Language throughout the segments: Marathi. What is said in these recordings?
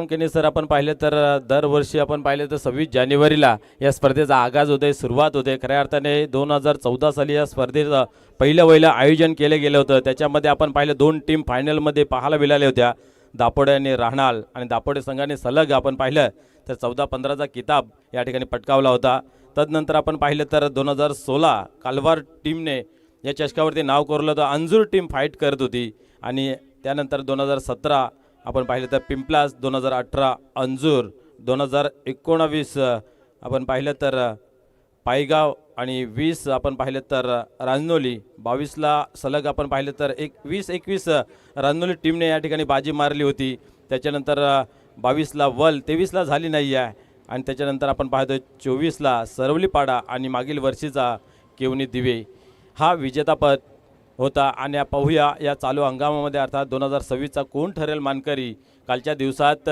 केने सर आपण पाहिले तर दरवर्षी आपण पाहिले तर 26 जानेवारीला या स्पर्धेचा आगाज होते, सुरुवात होते. खऱ्या अर्थाने 2014 साली या स्पर्धेचं पहिलं आयोजन केलं गेलं होतं. त्याच्यामध्ये आपण पाहिलं 2 टीम फायनलमध्ये पाहायला मिळाल्या होत्या, दापोडे आणि राहणाल. आणि दापोडे संघाने सलग आपण पाहिलं तर 14-15चा किताब या ठिकाणी पटकावला होता. तदनंतर आपण पाहिलं तर 2016 कालवार टीमने या चषकावरती नाव कोरलं होतं. अंजूर टीम फाईट करत होती आणि त्यानंतर 2017 आपण पाहिलं तर पिंपलास, 2018 अंजूर, 2019 आपण पाहिलं तर पायगाव आणि 20 आपण पाहिलं तर रांजनोली, 22ला सलग आपण पाहिलं तर 20-21 रांजनोली टीमने या ठिकाणी बाजी मारली होती. त्याच्यानंतर 22ला वल, 23ला झाली नाही आहे. आणि त्याच्यानंतर आपण पाहतो 24ला सरवलीपाडा आणि मागील वर्षीचा केवनी दिवे हा विजेतापद होता. आणि पाहूया या चालू हंगामामध्ये अर्थात 2026चा कोण ठरेल मानकरी. कालच्या दिवसात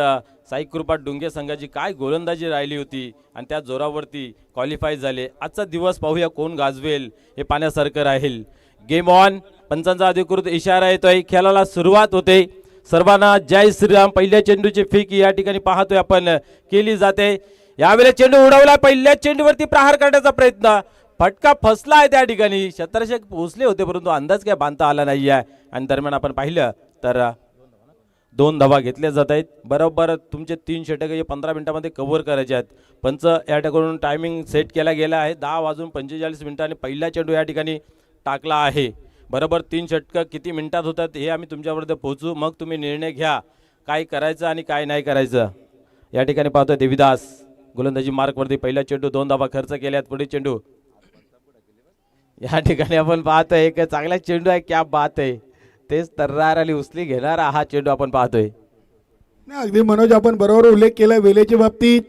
साई कृपा डुंगे संघाची काय गोलंदाजी राहिली होती आणि त्या जोरावरती क्वालिफाय झाले. आजचा दिवस पाहूया कोण गाजवेल हे पाहण्यासारखं राहील. गेम ऑन, पंचांचा अधिकृत इशारा येतोय, खेळाला सुरुवात होते. सर्वांना जय श्रीराम. पहिल्या चेंडूची फेक या ठिकाणी पाहतोय आपण केली जाते. यावेळेला चेंडू उडवला, पहिल्या चेंडूवरती प्रहार करण्याचा प्रयत्न, फटका फसला आहे. त्या ठिकाणी शतरक्षक पोहोचले होते परंतु अंदाज काय बांधता आला नाही आहे. आणि दरम्यान आपण पाहिलं तर 2 धावा घेतल्या जात आहेत. बरोबर तुमचे 3 षटक हे 15 मिनिटांमध्ये कव्हर करायचे आहेत. पंच या ठिकाणून टायमिंग सेट केला गेला आहे. 10:45 आणि पहिला चेंडू या ठिकाणी टाकला आहे. बरोबर 3 षटकं किती मिनिटात होतात हे आम्ही तुमच्यापर्यंत पोहोचू, मग तुम्ही निर्णय घ्या काय करायचं आणि काय नाही करायचं. या ठिकाणी पाहतोय देविदास गोलंदाजी मार्कवरती पहिला चेंडू, 2 धावा खर्च केल्यात. पुढे चेंडू या ठिकाणी आपण पाहतोय एक चांगला चेंडू आहे, क्या बात आहे. तेच तर्रार आली उचली घेणारा हा चेंडू आपण पाहतोय. अगदी मनोज आपण बरोबर उल्लेख केला वेळेच्या बाबतीत.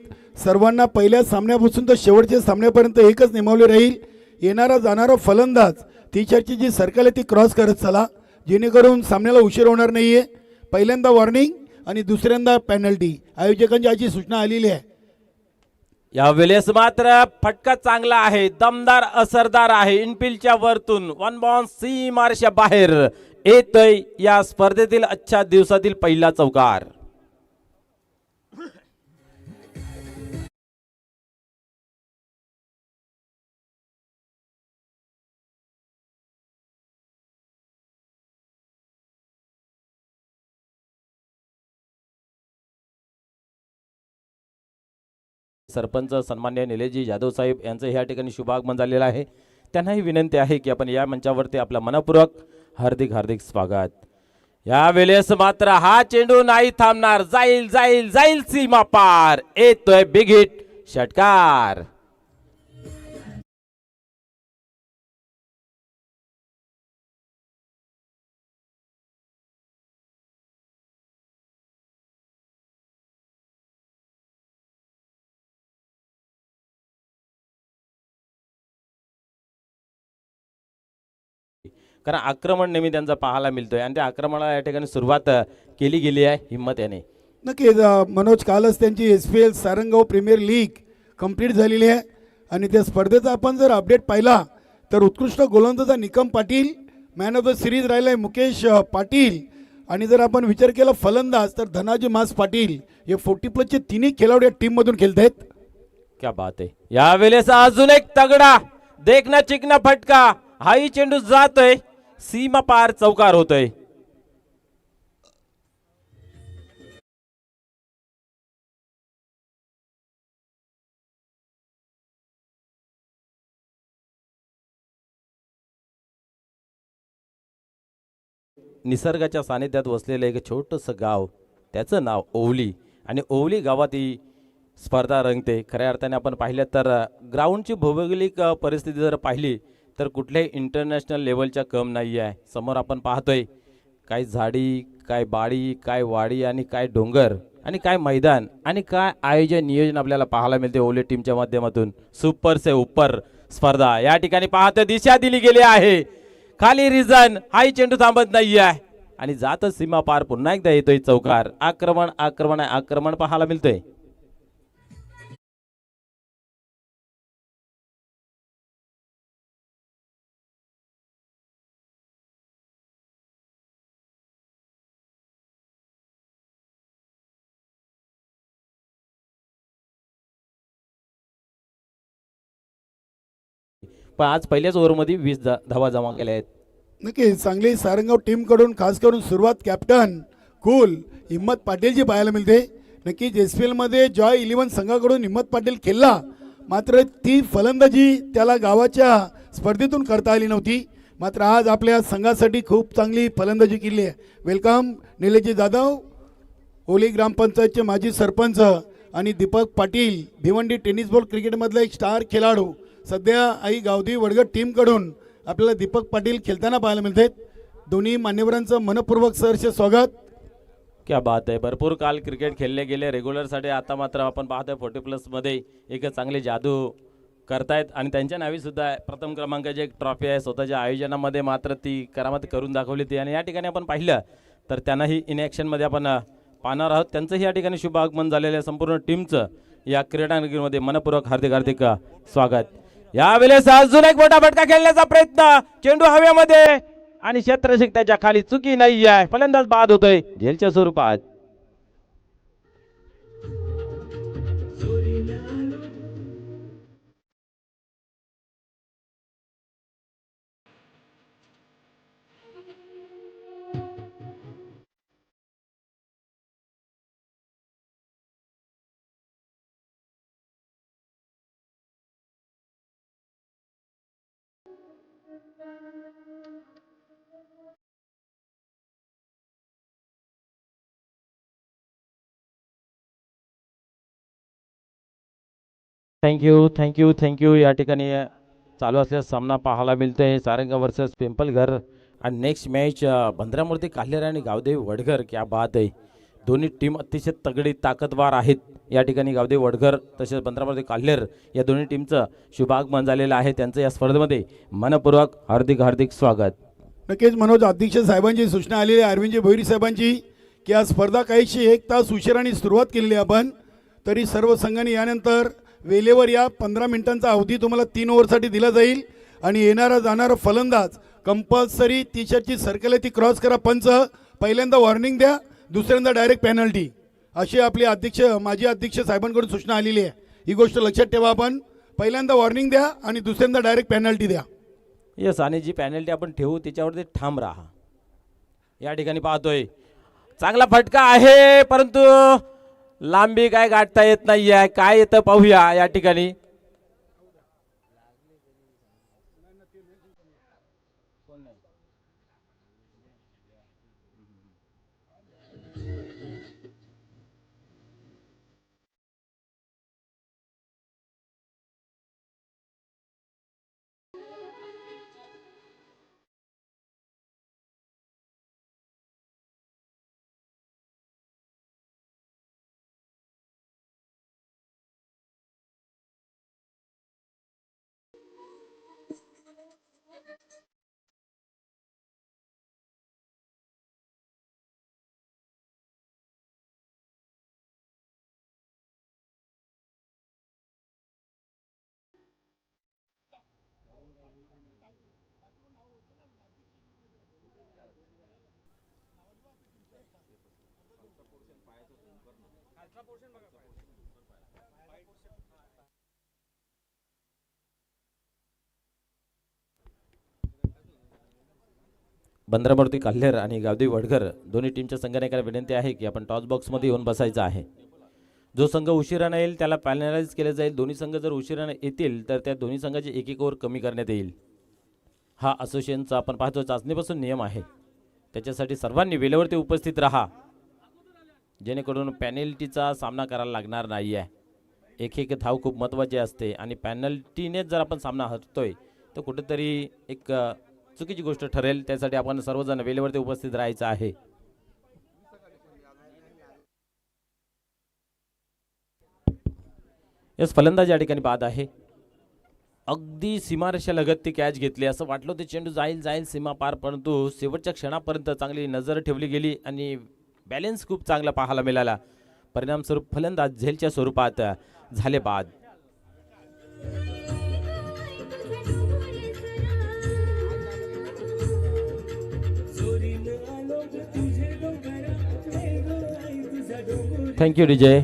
सर्वांना पहिल्या सामन्यापासून तर शेवटच्या सामन्यापर्यंत एकच निमावले राहील, येणारा जाणारा फलंदाज टीशर्टची जी सर्कल आहे ती क्रॉस करत चला, जेणेकरून सामन्याला उशीर होणार नाहीये. पहिल्यांदा वॉर्निंग आणि दुसऱ्यांदा पेनल्टी आयोजकांची अशी सूचना आलेली आहे. यावेळेस मात्र फटका चांगला आहे, दमदार असरदार आहे. इनफिल्डच्या वरतून 1 बॉल सीमारेषा बाहेर येतोय. या स्पर्धेतील आजच्या दिवसातील पहिला चौकार. सरपंच सन्मान्य निलेशजी जाधव साहेब यांचं या ठिकाणी शुभागमन झालेलं आहे. त्यांनाही विनंती आहे की आपण या मंचावरती आपला मनपूर्वक हार्दिक स्वागत. या वेळेस मात्र हा चेंडू नाही थांबणार, जाईल जाईल जाईल सीमा पार. येतोय बिग हिट, षटकार. कारण आक्रमण नेहमी त्यांचा पाहायला मिळतोय आणि त्या आक्रमणाला या ठिकाणी सुरुवात केली गेली आहे हिम्मत याने. नक्कीच मनोज, कालच त्यांची SPL Sarangaon premier league complete झालेली आहे आणि त्या स्पर्धेचा आपण जर अपडेट पाहिला तर उत्कृष्ट गोलंदाजा Nikam Patil, man of the series राहिला आहे मुकेश पाटील, आणि जर आपण विचार केला फलंदाज तर धनाजी मास पाटील. हे 40+ तिन्ही खेळाडू या टीममधून खेळत आहेत. क्या बात आहे. यावेळेस अजून एक तगडा देखना चिकना फटका, हाही चेंडू जातोय सीमा पार, चौकार होतोय. निसर्गाच्या सानिध्यात वसलेलं एक छोटंसं गाव, त्याचं नाव ओवली. आणि ओवली गावात ही स्पर्धा रंगते. खऱ्या अर्थाने आपण पाहिलं तर ग्राउंडची भौगोलिक परिस्थिती जर पाहिली तर कुठल्याही इंटरनॅशनल लेवलच्या कम नाही आहे. समोर आपण पाहतोय काय झाडी, काय बाडी, काय वाडी आणि काय डोंगर आणि काय मैदान आणि काय आयोजन नियोजन आपल्याला पाहायला मिळते ओवली टीमच्या माध्यमातून. सुपर से उपर स्पर्धा या ठिकाणी पाहतोय, दिशा दिली गेली आहे. खाली रिझन, हाही चेंडू थांबत नाही आहे आणि जातच सीमा पार. पुन्हा एकदा येतोय चौकार. आक्रमण आक्रमण आक्रमण पाहायला मिळतोय. पण आज पहिल्याच ओव्हरमध्ये 20 धावा जमा केल्या आहेत. नक्की चांगली सारंगाव टीमकडून खास करून सुरुवात कॅप्टन कुल हिम्मत पाटीलची पाहायला मिळते. नक्कीच एस पी एलमध्ये जॉय 11 संघाकडून हिम्मत पाटील खेळला, मात्र ती फलंदाजी त्याला गावाच्या स्पर्धेतून करता आली नव्हती. मात्र आज आपल्या संघासाठी खूप चांगली फलंदाजी केली आहे. वेलकम निलेशजी जाधव, ओली ग्रामपंचायतचे माजी सरपंच, आणि दीपक पाटील भिवंडी टेनिस बॉल क्रिकेटमधला एक स्टार खेळाडू. सध्या आई गावदी वडगड टीमकडून आपल्याला दीपक पाटील खेळताना पाहायला मिळतात. दोन्ही मान्यवरांचं मनपूर्वक सहर्ष स्वागत. क्या बात आहे. भरपूर काल क्रिकेट खेळले गेले रेग्युलरसाठी, आता मात्र आपण पाहतोय 40+ एक चांगली जादू करतायत आणि त्यांच्या नावी सुद्धा प्रथम क्रमांकाची एक ट्रॉफी आहे. स्वतःच्या आयोजनामध्ये मात्र ती करामत करून दाखवली ती, आणि या ठिकाणी आपण पाहिलं तर त्यांनाही इन ॲक्शनमध्ये आपण पाहणार आहोत. त्यांचंही या ठिकाणी शुभ आगमन झालेलं आहे. संपूर्ण टीमचं या क्रीडानगरीमध्ये मनपूर्वक हार्दिक स्वागत. यावेळेस अजून एक मोठा फटका खेळण्याचा प्रयत्न, चेंडू हवेमध्ये आणि क्षेत्ररक्षक त्याच्या खाली, चुकी नाही आहे. फलंदाज बाद होतोय झेलच्या स्वरूपात. थँक्यू. या ठिकाणी चालू असलेला सामना पाहायला मिळतोय सारंगा वर्सेस पिंपलघर, आणि नेक्स्ट मॅच भंद्रामूर्ती काल्हेर आणि गावदेवी वडघर. क्या बात आहे. दोन्ही टीम अतिशय तगडी ताकदवार आहेत. या ठिकाणी गावदेवी वडघर तसेच भंद्रामूर्ती काल्हेर या दोन्ही टीमचं शुभागमन झालेलं आहे. त्यांचं या स्पर्धेमध्ये मनपूर्वक हार्दिक स्वागत. नक्कीच मनोज अध्यक्ष साहेबांची सूचना आलेली आहे, अरविंदजी भोईर साहेबांची, की आज स्पर्धा काहीशी 1 तास उशिराने सुरुवात केलेली आहे आपण. तरी सर्व संघांनी यानंतर वेळेवर या. 15 मिनिटांचा अवधी तुम्हाला 3 ओव्हरसाठी दिला जाईल, आणि येणारा जाणारा फलंदाज कंपल्सरी टी शर्टची सर्कल आहे ती क्रॉस करा. पंच पहिल्यांदा वॉर्निंग द्या, दुसऱ्यांदा डायरेक्ट पेनल्टी, अशी आपले अध्यक्ष माजी अध्यक्ष साहेबांकडून सूचना आलेली आहे. ही गोष्ट लक्षात ठेवा. आपण पहिल्यांदा वॉर्निंग द्या आणि दुसऱ्यांदा डायरेक्ट पेनल्टी द्या. येस, आणि जी पेनल्टी आपण ठेवू त्याच्यावरती ठाम राहा. या ठिकाणी पाहतोय चांगला फटका आहे, परंतु लांबी काय गाठता येत नाही आहे. काय येतं पाहूया या ठिकाणी. भंद्रामूर्ती काल्हेर आणि गावदेवी वडघर दोन्ही टीमच्या संघाने विनंती आहे की आपण टॉस बॉक्समध्ये येऊन बसायचं आहे. जो संघ उशिराने येईल त्याला पॅनलाइज केले जाईल. दोन्ही संघ जर उशिराने येतील तर त्या दोन्ही संघाचे 1-1 ओव्हर कमी करण्यात येईल. हा असोसिएशनचा आपण पाहतो चाचणीपासून नियम आहे. त्याच्यासाठी सर्वांनी वेळेवरती उपस्थित राहा, जेणेकरून पॅनल्टीचा सामना करायला लागणार नाही आहे. 1-1 धाव खूप महत्त्वाची असते, आणि पॅनल्टीनेच जर आपण सामना हरतोय तर कुठेतरी एक चुकीची गोष्ट ठरेल. त्यासाठी आपण सर्वजण वेळेवरती उपस्थित राहायचं आहे. यस, फलंदाज या ठिकाणी बाद आहे. अगदी सीमारेषा लगत ती कॅच घेतली, असं वाटलं ते चेंडू जाईल सीमा पार, परंतु शेवटच्या क्षणापर्यंत चांगली नजर ठेवली गेली आणि बॅलेन्स खूप चांगला पाहायला मिळाला. परिणामस्वरूप फलंदाज झेलच्या स्वरूपात झाले बाद. Thank you DJ.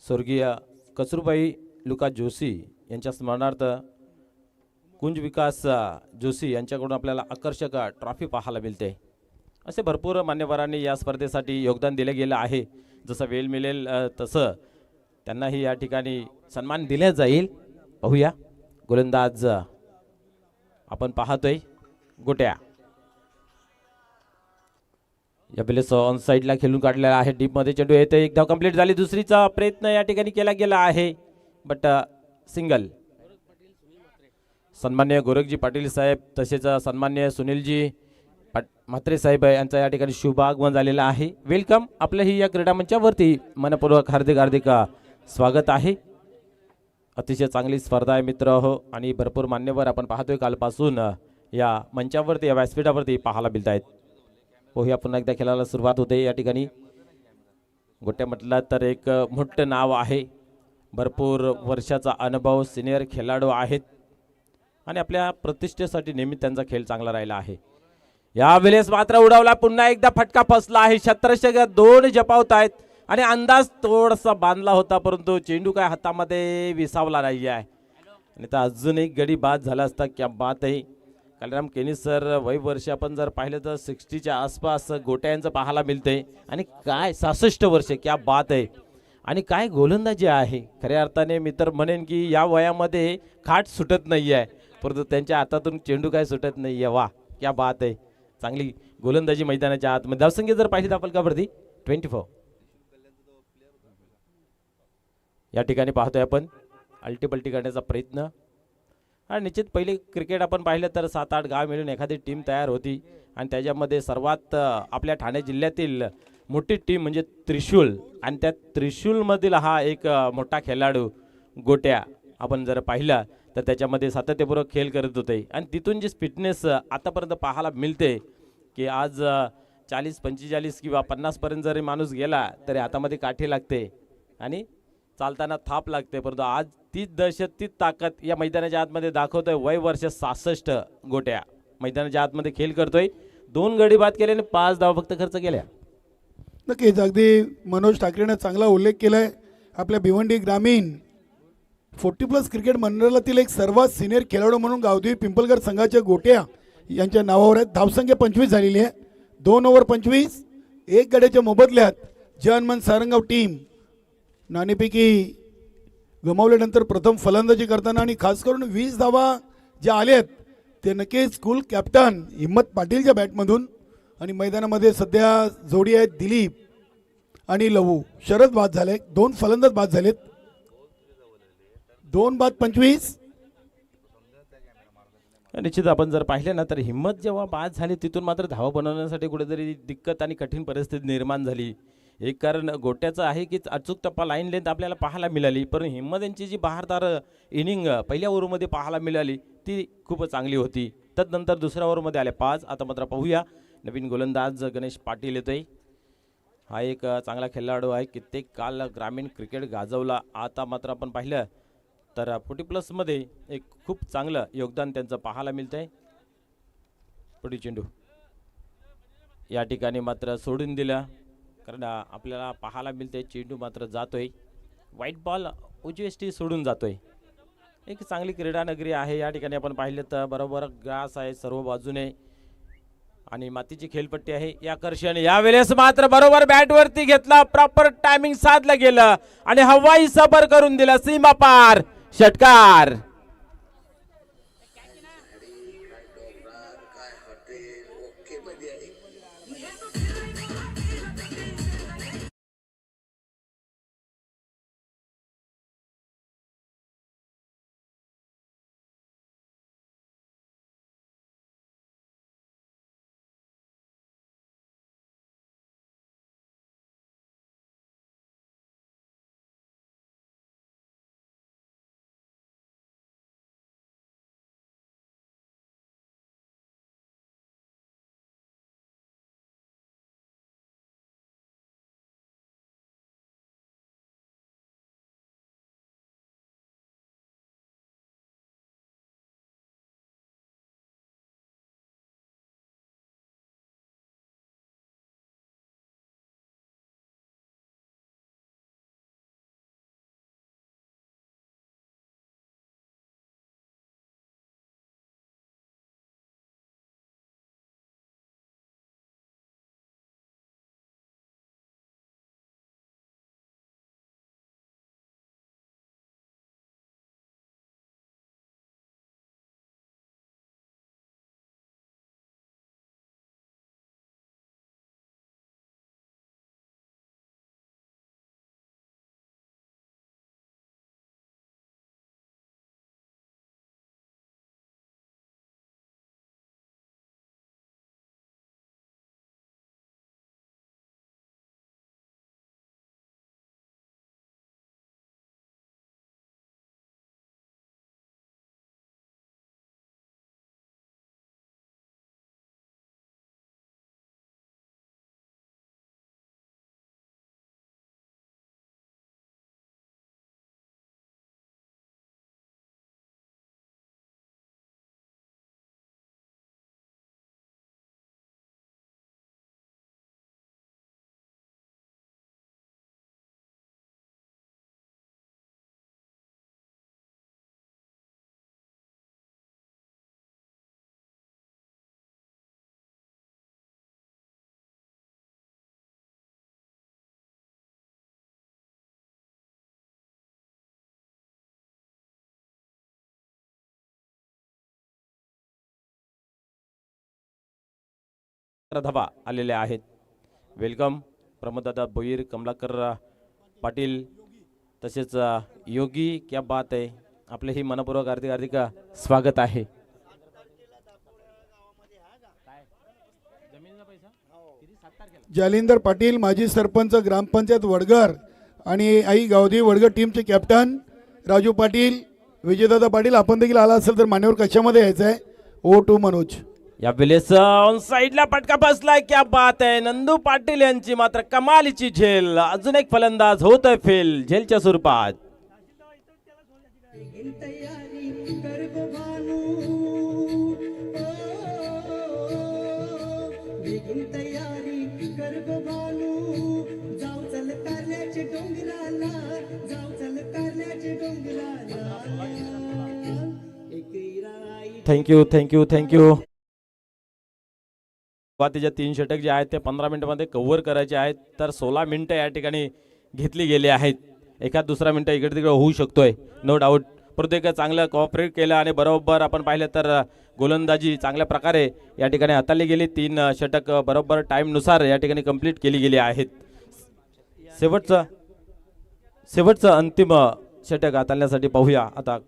स्वर्गीय कचरूबाई लुका जोशी यांच्या स्मरणार्थ कुंज विकास जोशी यांच्याकडून आपल्याला आकर्षक ट्रॉफी पाहायला मिळते. असे भरपूर मान्यवरांनी या स्पर्धेसाठी योगदान दिले गेलं आहे. जसं वेळ मिळेल तसं त्यांनाही या ठिकाणी सन्मान दिला जाईल. पाहूया गोलंदाज आपण पाहतोय गोट्या या वेळेस ऑन साईडला खेळून काढलेला आहे. डीपमध्ये चेंडू येते. एक धाव कंप्लीट झाली. दुसरीचा प्रयत्न या ठिकाणी केला गेला आहे बट सिंगल. सन्मान्य गोरखजी पाटील साहेब तसेच सन्मान्य सुनीलजी म्हात्रे साहेब यांचा या ठिकाणी शुभ आगमन झालेला आहे. वेलकम. आपल्याही या क्रीडा मंचावरती मनपूर्वक हार्दिक हार्दिक स्वागत आहे. अतिशय चांगली स्पर्धा आहे मित्र हो आणि भरपूर मान्यवर आपण पाहतोय कालपासून या मंचावरती या व्यासपीठावरती पाहायला मिळत आहेत. पोह्या पुन्हा एकदा खेळायला सुरुवात होते. या ठिकाणी गोट्या म्हटलं तर एक मोठं नाव आहे. भरपूर वर्षाचा अनुभव सिनियर खेळाडू आहेत आणि आपल्या प्रतिष्ठेसाठी नेहमी त्यांचा खेळ चांगला राहिला आहे. यावेळेस मात्र उडवला. पुन्हा एकदा फटका फसला आहे. क्षेत्ररक्षक दोन जपावत आहेत आणि अंदाज थोडासा बांधला होता परंतु चेंडू काय हातामध्ये विसावला नाही आहे आणि तर अजून एक गडी बाद झाला असता. क्या बात आहे. कालीराम केनी सर वय वर्ष आपण जर पाहिलं तर 60च्या आसपास गोट्यांचं पाहायला मिळते आणि काय 66 वर्ष. क्या बात आहे. आणि काय गोलंदाजी आहे. खऱ्या अर्थाने मी तर म्हणेन की या वयामध्ये खाट सुटत नाही आहे परंतु त्यांच्या हातातून चेंडू काय सुटत नाही आहे. वा क्या बात आहे. चांगली गोलंदाजी मैदानाच्या आतमध्ये. धावसंख्या जर पाहिजे तर आपण का वरती 24 या ठिकाणी पाहतोय आपण. अल्टीपल्टी करण्याचा प्रयत्न आणि निश्चित पहिले क्रिकेट आपण पाहिलं तर 7-8 गाव मिळून एखादी टीम तयार होती आणि त्याच्यामध्ये सर्वात आपल्या ठाणे जिल्ह्यातील मोठी टीम म्हणजे त्रिशूल आणि त्या त्रिशूलमधील हा एक मोठा खेळाडू गोट्या आपण जर पाहिला तर त्याच्यामध्ये सातत्यपूर्वक खेळ करत होते आणि तिथून जी फिटनेस आतापर्यंत पाहायला मिळते की आज 40-45 किंवा 50 पर्यंत जरी माणूस गेला तरी हातामध्ये काठी लागते आणि चालताना थाप लागते परंतु आज तीच दहशत तीच ताकद या मैदानाच्या आतमध्ये दाखवतोय. वय वर्ष 66 गोट्या मैदानाच्या आतमध्ये खेळ करतोय. 2 गडी बाद केले आणि 5 धावा फक्त खर्च केल्या. नक्कीच अगदी मनोज ठाकरेने चांगला उल्लेख केलाय. आपल्या भिवंडी ग्रामीण 40+ क्रिकेट मंडळातील एक सर्वात सिनियर खेळाडू म्हणून गावदेवी पिंपलगड संघाच्या गोट्या यांच्या नावावर आहेत. धावसंख्या 25 झालेली आहे. 2 ओव्हर 25 1 गड्याच्या मोबदल्यात जनमन सारंगाव टीम नाणेपैकी गमावल्यानंतर प्रथम फलंदाजी करताना आणि खास करून 20 धावा ज्या आल्यात ते नक्कीच स्कूल कॅप्टन हिम्मत पाटीलच्या बॅटमधून. आणि मैदानामध्ये सध्या जोडी आहेत दिलीप आणि लवू. शरद बाद झाले. 2 फलंदाज बाद झालेत. 2 बाद 25. निश्चित आपण जर पाहिले ना तर हिम्मत जेव्हा बाद झाली तिथून मात्र धावा बनवण्यासाठी कुठेतरी दिक्कत आणि कठीण परिस्थिती निर्माण झाली. एक कारण गोट्याचं आहे की अचूक टप्पा लाईन लेंथ आपल्याला पाहायला मिळाली पण हिम्मत यांची जी बहारदार इनिंग पहिल्या ओव्हरमध्ये पाहायला मिळाली ती खूप चांगली होती. तदनंतर दुसऱ्या ओव्हरमध्ये आले 5. आता मात्र पाहूया नवीन गोलंदाज गणेश पाटील येतोय. हा एक चांगला खेळाडू आहे. कित्येक काल ग्रामीण क्रिकेट गाजवला. आता मात्र आपण पाहिलं तर 40+ मध्ये एक खूप चांगलं योगदान त्यांचं पाहायला मिळतंय. पुढे चेंडू या ठिकाणी मात्र सोडून दिला कारण आपल्याला पाहायला मिळते चेंडू मात्र जातोय. व्हाईट बॉल उजवेष्टी सोडून जातोय. एक चांगली क्रीडा नगरी आहे. या ठिकाणी आपण पाहिलं तर बरोबर ग्रास आहे सर्व बाजूने आणि मातीची खेळपट्टी आहे. या आकर्षण यावेळेस मात्र बरोबर बॅटवरती घेतला. प्रॉपर टायमिंग साधलं गेलं आणि हवाई सफर करून दिला सीमा पार. षटकार. धावा आलेल्या आहेत. वेलकम प्रमोददादा भोईर, कमलाकर पाटील तसेच योगी. क्या बात आहे, आपले ही मनपूर्वक हार्दिक हार्दिक स्वागत आहे. जालिंदर पाटील माजी सरपंच ग्रामपंचायत वडगर आणि आई गावदेवी वडगर टीमचे कॅप्टन राजू पाटील, विजयदादा पाटील आपण देखील आला असेल तर मान्यवर कशामध्ये यायचं आहे. ओ टू मनोज. या वेळेस ऑन साइडला फटका बसलाय. क्या बात आहे, नंदू पाटील यांची मात्र कमालीची झेल. अजून एक फलंदाज होतोय फेल झेलच्या स्वरूपात. Thank you thank you thank you. सुरुवातीच्या 3 षटक जे आहेत ते 15 मिनिटांमध्ये कव्हर करायचे आहेत, तर 16 मिनिटं या ठिकाणी घेतली गेली आहेत. एखाद दुसरा मिनिटं इकडे तिकडे होऊ शकतोय, नो डाऊट. प्रत्येक चांगलं कॉपरेट केलं आणि बरोबर आपण पाहिलं तर गोलंदाजी चांगल्या प्रकारे या ठिकाणी हाताळली गेली. 3 षटक बरोबर टाईमनुसार या ठिकाणी कंप्लीट केली गेली आहेत. शेवटचं अंतिम षटक हाताळण्यासाठी पाहूया आता.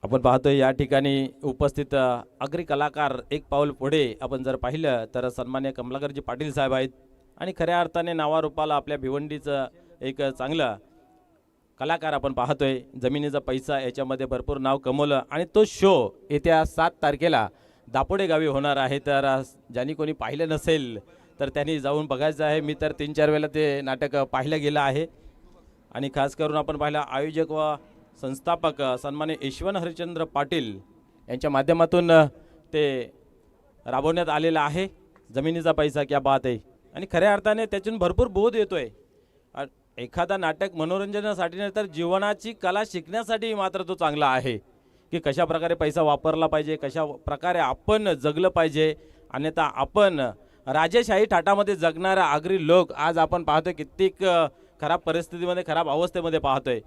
आपण पाहतोय या ठिकाणी उपस्थित अग्री कलाकार एक पाऊल पुढे आपण जर पाहिलं तर सन्मान्य कमलाकरजी पाटील साहेब आहेत. आणि खऱ्या अर्थाने नावारूपाला आपल्या भिवंडीचं एक चांगलं कलाकार आपण पाहतोय. जमिनीचा पैसा याच्यामध्ये भरपूर नाव कमवलं आणि तो शो येत्या 7 तारखेला दापोडे गावी होणार आहे. तर ज्यांनी कोणी पाहिलं नसेल तर त्यांनी जाऊन बघायचं आहे. मी तर 3-4 वेळेला ते नाटक पाहिलं गेलं आहे. आणि खास करून आपण पाहिलं आयोजक व संस्थापक सन्मान्य यशवंत हरिश्चंद्र पाटील यांच्या माध्यमातून ते राबवण्यात आलेलं आहे. जमिनीचा पैसा क्या बात आहे. आणि खऱ्या अर्थाने त्यातून भरपूर बोध येतोय. एखादा नाटक मनोरंजनासाठी नाही तर जीवनाची कला शिकण्यासाठी मात्र तो चांगला आहे, की कशा प्रकारे पैसा वापरला पाहिजे, कशा प्रकारे आपण जगलं पाहिजे. अन्यथा आपण राजेशाही थाटामध्ये जगणारा आगरी लोक आज आपण पाहतोय कित्येक खराब परिस्थितीमध्ये, खराब अवस्थेमध्ये पाहतोय.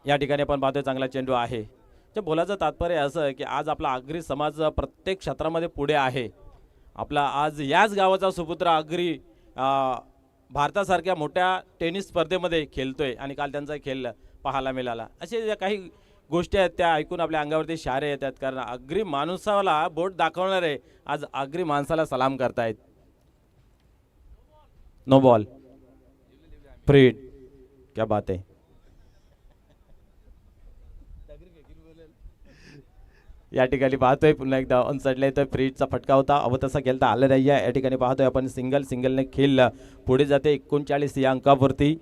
या ठिकाणी आपण पाहतोय चांगला चेंडू आहे. ते बोलायचं तात्पर्य असं की आज आपला आगरी समाज प्रत्येक क्षेत्रामध्ये पुढे आहे. आपला आज याच गावाचा सुपुत्र आगरी भारतासारख्या मोठ्या टेनिस स्पर्धेमध्ये खेळतोय आणि काल त्यांचा खेळ पाहायला मिळाला. असे ज्या काही गोष्टी आहेत त्या ऐकून आपल्या अंगावरती शहारे येतात. कारण आगरी माणसाला बोट दाखवणारे आज आगरी माणसाला सलाम करतायत. No ball, free. क्या बात आहे. या ठिकाणी पाहतोय पुन्हा एकदा ऑन साईडला येतोय. फ्रीजचा फटका होता, तसा खेळता आलं नाही आहे. या ठिकाणी पाहतोय आपण सिंगलने खेळ पुढे जाते. 39 या अंकावरती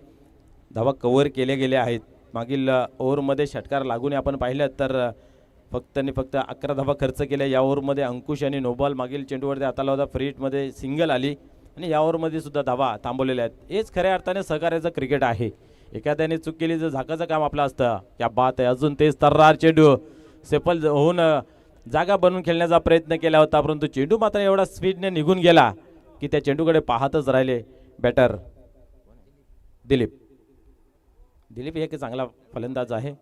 धावा कव्हर केले गेले आहेत. मागील ओव्हरमध्ये षटकार लागून आपण पाहिलं तर फक्त 11 धावा खर्च केल्या. या ओव्हरमध्ये अंकुश आणि नोबॉल मागील चेंडूवरती हाताला होता. फ्रीजमध्ये सिंगल आली आणि या ओव्हरमध्ये सुद्धा धावा थांबवलेल्या आहेत. हेच खऱ्या अर्थाने सहकार्याचं क्रिकेट आहे. एखाद्याने चूक केली तर झाकाचं काम आपलं असतं. क्या बात आहे. अजून तेच तर्रार चेंडू सेफल होऊन जागा बनवून खेळण्याचा प्रयत्न केला होता, परंतु चेंडू मात्र एवढा स्पीडने निघून गेला की त्या चेंडूकडे पाहतच राहिले बॅटर दिलीप. दिलीप एक चांगला फलंदाज आहे.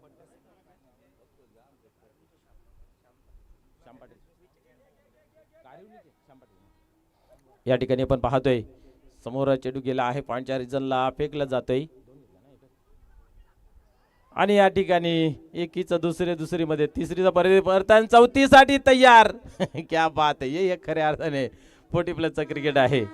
या ठिकाणी आपण पाहतोय समोर चेंडू गेला आहे. पॉईंटच्या रिजनला फेकला जातोय आणि या ठिकाणी एकीचं दुसरीमध्ये तिसरीचा परतन चौथीसाठी तयार. क्या बात आहे. हे खऱ्या अर्थाने 40+ क्रिकेट आहे.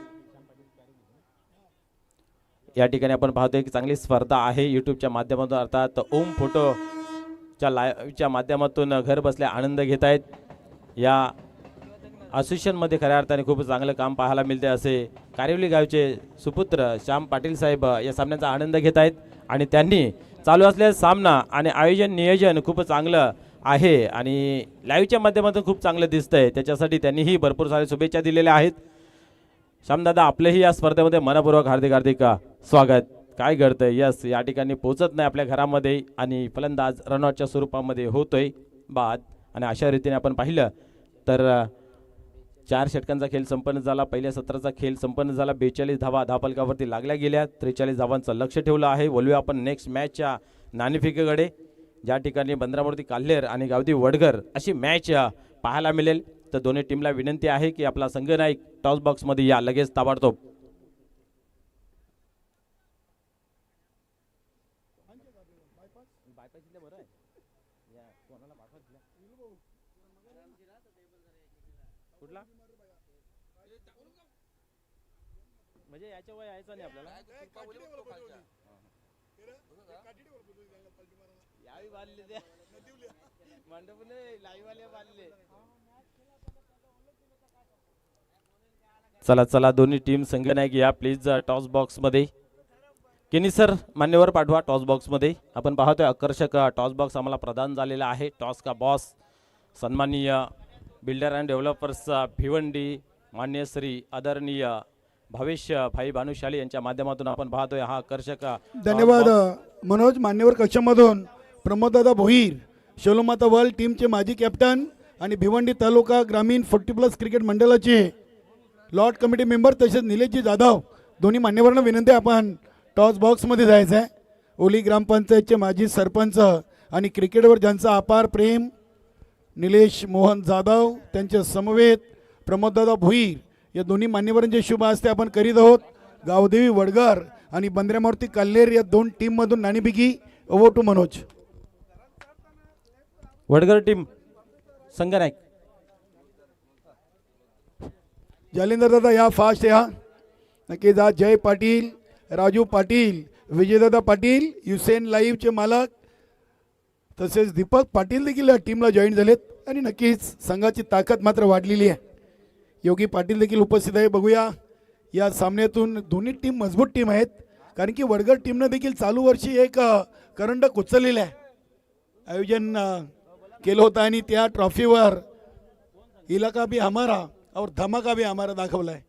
या ठिकाणी आपण पाहतोय की चांगली स्पर्धा आहे. युट्यूबच्या माध्यमातून अर्थात ओम फोटोच्या लाईव्हच्या माध्यमातून घर बसल्या आनंद घेत आहेत. या असोसिएशनमध्ये खऱ्या अर्थाने खूप चांगलं काम पाहायला मिळते. असे कारिवली गावचे सुपुत्र श्याम पाटील साहेब या सामन्याचा आनंद घेत आहेत आणि त्यांनी चालू असलेला सामना आणि आयोजन नियोजन खूप चांगलं आहे आणि लाईव्हच्या माध्यमातून खूप चांगलं दिसतंय. त्याच्यासाठी त्यांनीही भरपूर सारे शुभेच्छा दिलेल्या आहेत. श्यामदादा आपलेही या स्पर्धेमध्ये मनपूर्वक हार्दिक स्वागत. काय घडतंय, यस या ठिकाणी पोहोचत नाही आपल्या घरामध्ये आणि फलंदाज रनआउटच्या स्वरूपामध्ये होतोय बाद. आणि अशा रीतीने आपण पाहिलं तर 4 षटकांचा खेळ संपन्न झाला. पहिल्या सत्राचा खेळ संपन्न झाला. 42 धावा धावफलकावरती लागल्या गेल्या. 43 धावांचं लक्ष ठेवलं आहे. बोलूया आपण नेक्स्ट मॅचच्या नाणेफेकीकडे. ज्या ठिकाणी बंदरामूर्ती काल्हेर आणि गावदी वडगर अशी मॅच पाहायला मिळेल. तर दोन्ही टीमला विनंती आहे की आपला संघनायक टॉस बॉक्समध्ये या लगेच ताबडतोब. म्हणजे याच्या वय यायचं नाही आपल्याला. यावी बांधले त्या मंडपने लाईव्ह आले बांधले. चला चला दोन्ही टीम संघनायक या प्लीज टॉस बॉक्स मध्ये. केनी सर मान्यवर पाठवा टॉस बॉक्स मध्ये. आपण पाहतोय आकर्षक टॉस बॉक्स आम्हाला प्रदान झालेला आहे. टॉस का बॉस सन्माननीय बिल्डर अँड डेव्हलपर्स भिवंडी मान्य श्री आदरणीय भावेश भाई भानुशाली यांच्या माध्यमातून आपण पाहतोय हा आकर्षक धन्यवाद मनोज. मान्यवर कक्षामधून प्रमोददादा भोईर शोलोमाता वर्ल्ड टीमचे माजी कॅप्टन आणि भिवंडी तालुका ग्रामीण 40+ क्रिकेट मंडळाचे लॉर्ड कमिटी मेंबर तसेच निलेशजी जाधव दोन्ही मान्यवरांना विनंती आपण टॉस बॉक्समध्ये जायचं आहे. ओली ग्रामपंचायतचे माजी सरपंच आणि क्रिकेटवर ज्यांचा अपार प्रेम निलेश मोहन जाधव त्यांचे समवेत प्रमोददादा भोईर या दोन्ही मान्यवरांचे शुभ हस्ते आपण करीत आहोत. गावदेवी वडगर आणि बंदरामूर्ती काल्हेर या दोन टीममधून नाणेफेकी. Over to Manoj. Vadgar team संघनायक जालिंदर दादा या फास्ट या नक्कीच. आज जय पाटील राजू पाटील विजयदादा पाटील युसेन लाईव्हचे मालक तसेच दीपक पाटील देखील या टीमला जॉईन झालेत आणि नक्कीच संघाची ताकद मात्र वाढलेली आहे. योगी पाटील देखील उपस्थित आहे. बघूया या सामन्यातून दोन्ही टीम मजबूत टीम आहेत कारण की वडगर टीमनं देखील चालू वर्षी एक करंडक उचललेलं आहे. आयोजन केलं होतं आणि त्या ट्रॉफीवर इलाका भी हमारा और धमाका भी हमारा दाखवला आहे.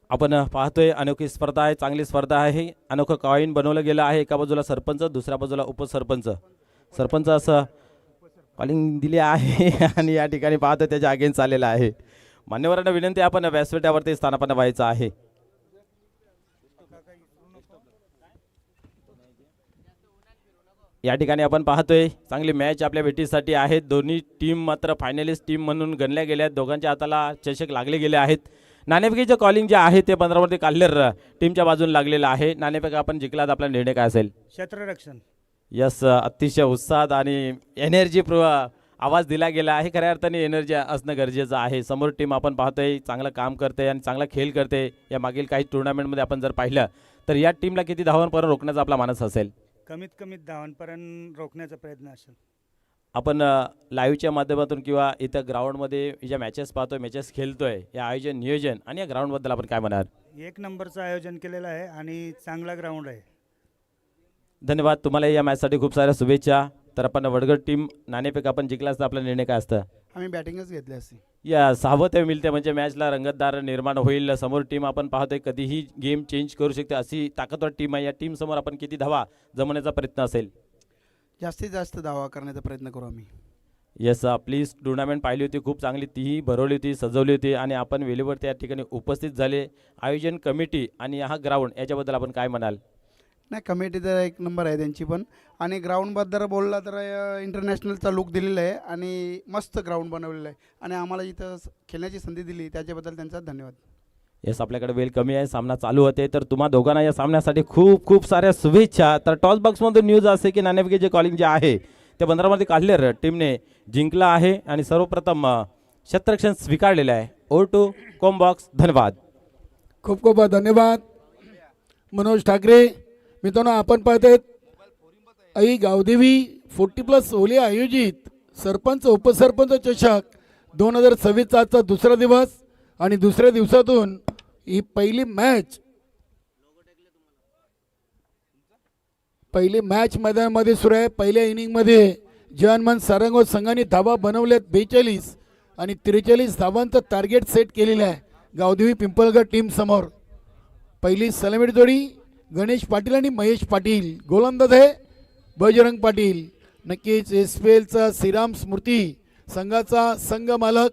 आपण पाहतोय अनोखी स्पर्धा आहे, चांगली स्पर्धा आहे. अनोखं कॉईन बनवलं गेलं आहे. एका बाजूला सरपंच दुसऱ्या बाजूला उपसरपंच. सरपंच असं कॉलिंग दिले आहे आणि या ठिकाणी पाहतोय त्याच्या अगेन्स्ट आलेला आहे. मान्यवरांना विनंती आपण व्यासपीठावरती स्थानापन्न व्हायचं आहे. या ठिकाणी आपण पाहतोय चांगली मॅच आपल्या भेटीसाठी आहे. दोन्ही टीम मात्र फायनलिस्ट टीम म्हणून गणल्या गेल्या आहेत. दोघांच्या हाताला चषक लागले गेले आहेत. नाणेफेकीचं कॉलिंग जे आहे ते बंदरामूर्ती काल्हेर टीमच्या बाजूने लागलेलं आहे. नाणेफेक आपण जिंकलात आपला निर्णय काय असेल? क्षेत्ररक्षण. यस अतिशय उत्साहात आणि एनर्जी आवाज दिला गेला आहे. खऱ्या अर्थाने एनर्जी असणं गरजेचं आहे. समोर टीम आपण पाहतोय चांगलं काम करते आणि चांगला खेळ करते. या मागील काही टुर्नामेंटमध्ये आपण जर पाहिलं तर या टीमला किती धावांपर्यंत रोखण्याचा आपला मानस असेल? कमीत कमी धावांपर्यंत रोखण्याचा प्रयत्न असेल. आपण लाईव्हच्या माध्यमातून किंवा इथं ग्राउंडमध्ये ज्या मॅचेस पाहतोय मॅचेस खेळतोय या आयोजन नियोजन आणि या ग्राउंडबद्दल आपण काय म्हणाल? एक नंबरचं आयोजन केलेलं आहे आणि चांगला ग्राउंड आहे. धन्यवाद. तुम्हाला या मॅचसाठी खूप साऱ्या शुभेच्छा. तर आपण वडगर टीम नाणेफेक आपण जिंकलास तर आपला निर्णय काय असतं? आम्ही बॅटिंगच घेतली असती. या सावध मिळते म्हणजे मॅचला रंगतदार निर्माण होईल. समोर टीम आपण पाहतोय कधीही गेम चेंज करू शकते अशी ताकदवर टीम आहे. या टीम समोर आपण किती धावा जमवण्याचा प्रयत्न असेल? जास्तीत जास्त धावा करण्याचा प्रयत्न करू आम्ही. Yes please. टुर्नामेंट पाहिली होती खूप चांगली. तीही भरवली होती सजवली होती आणि आपण वेळेवर त्या ठिकाणी उपस्थित झाले. आयोजन कमिटी आणि हा ग्राउंड याच्याबद्दल आपण काय म्हणाल? नाही, कमिटी तर एक नंबर आहे त्यांची पण. आणि ग्राउंडबद्दल बोलला तर इंटरनॅशनलचा लुक दिलेला आहे आणि मस्त ग्राउंड बनवलेलं आहे आणि आम्हाला इथं खेळण्याची संधी दिली त्याच्याबद्दल त्यांचा धन्यवाद. येस आपल्याकडे वेळ कमी आहे. सामना चालू होते तर तुम्हा दोघांना या सामन्यासाठी खूप खूप साऱ्या शुभेच्छा. तर टॉस बॉक्समधून न्यूज असे की नाणेफेकीचे कॉलिंग जे आहे ते बंदरामूर्ती काल्हेर टीमने जिंकला आहे आणि सर्वप्रथम क्षेत्ररक्षण स्वीकारलेलं आहे. Over to com box. धन्यवाद. खूप खूप धन्यवाद मनोज ठाकरे. मित्रांनो आपण पाहतोय आई गावदेवी 40+ ओली आयोजित सरपंच उपसरपंच चषक 2026चा दुसरा दिवस आणि दुसऱ्या दिवसातून ही पहिली मॅच मैदानामध्ये सुरू आहे. पहिल्या इनिंगमध्ये जनमन सारंग संघाने धावा बनवल्यात 42 आणि 43 धावांचं टार्गेट सेट केलेलं आहे गावदेवी पिंपळगड टीम समोर. पहिली सलामी जोडी गणेश पाटील आणि महेश पाटील. गोलंदाज आहे बजरंग पाटील. नक्कीच SPLचा श्रीराम स्मृती संघाचा संघ मालक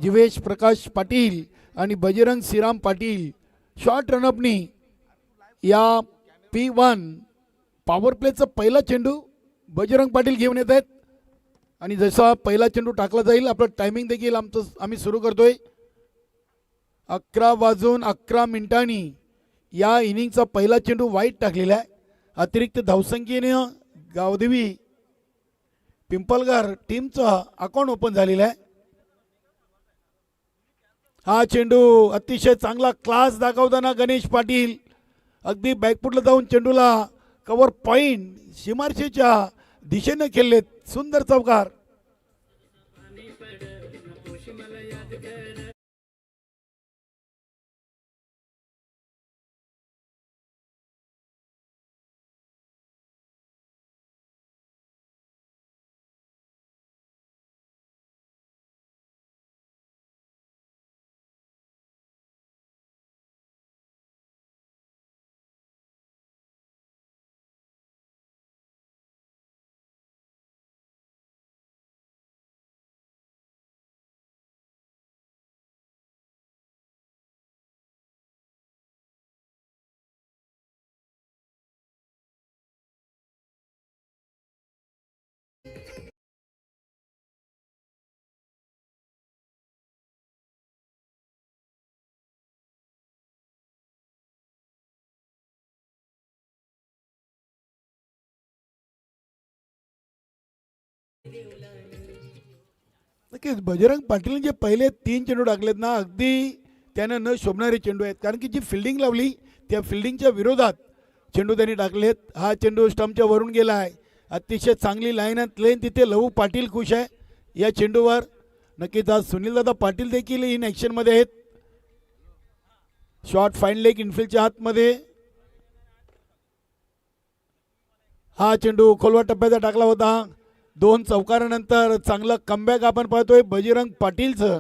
जीवेश प्रकाश पाटील आणि बजरंग श्रीराम पाटील शॉर्ट रनअपनी या P1 पॉवर प्लेचा पहिला चेंडू बजरंग पाटील घेऊन येत आहेत आणि जसा पहिला चेंडू टाकला जाईल आपलं टायमिंग देखील आम्ही सुरू करतोय 11 वाजून 11 मिनिटांनी या इनिंगचा पहिला चेंडू वाईट टाकलेला आहे. अतिरिक्त धावसंख्येने गावदेवी पिंपलगार टीमचा अकाउंट ओपन झालेला आहे. हा चेंडू अतिशय चांगला क्लास दाखवताना गणेश पाटील अगदी बॅकफुटला जाऊन चेंडूला कव्हर पॉइंट सीमारेषेच्या दिशेने खेळलेत. सुंदर चौकार. नक्कीच बजरंग पाटील जे पहिले 3 चेंडू टाकलेत ना अगदी त्यानं न शोभणारे चेंडू आहेत कारण की जी फिल्डिंग लावली त्या फिल्डिंगच्या विरोधात चेंडू त्यांनी टाकलेत. हा चेंडू स्टंपच्या वरून गेला आहे. अतिशय चांगली लाईन तिथे लहू पाटील खुश आहे या चेंडूवर. नक्कीच आज सुनीलदादा पाटील देखील इन ॲक्शनमध्ये आहेत. शॉर्ट फाईन लेग इनफिल्डच्या हातमध्ये. हा चेंडू खोलवा टप्प्याचा टाकला होता. 2 चौकारानंतर चांगलं कमबॅक आपण पाहतोय बजरंग पाटीलचं.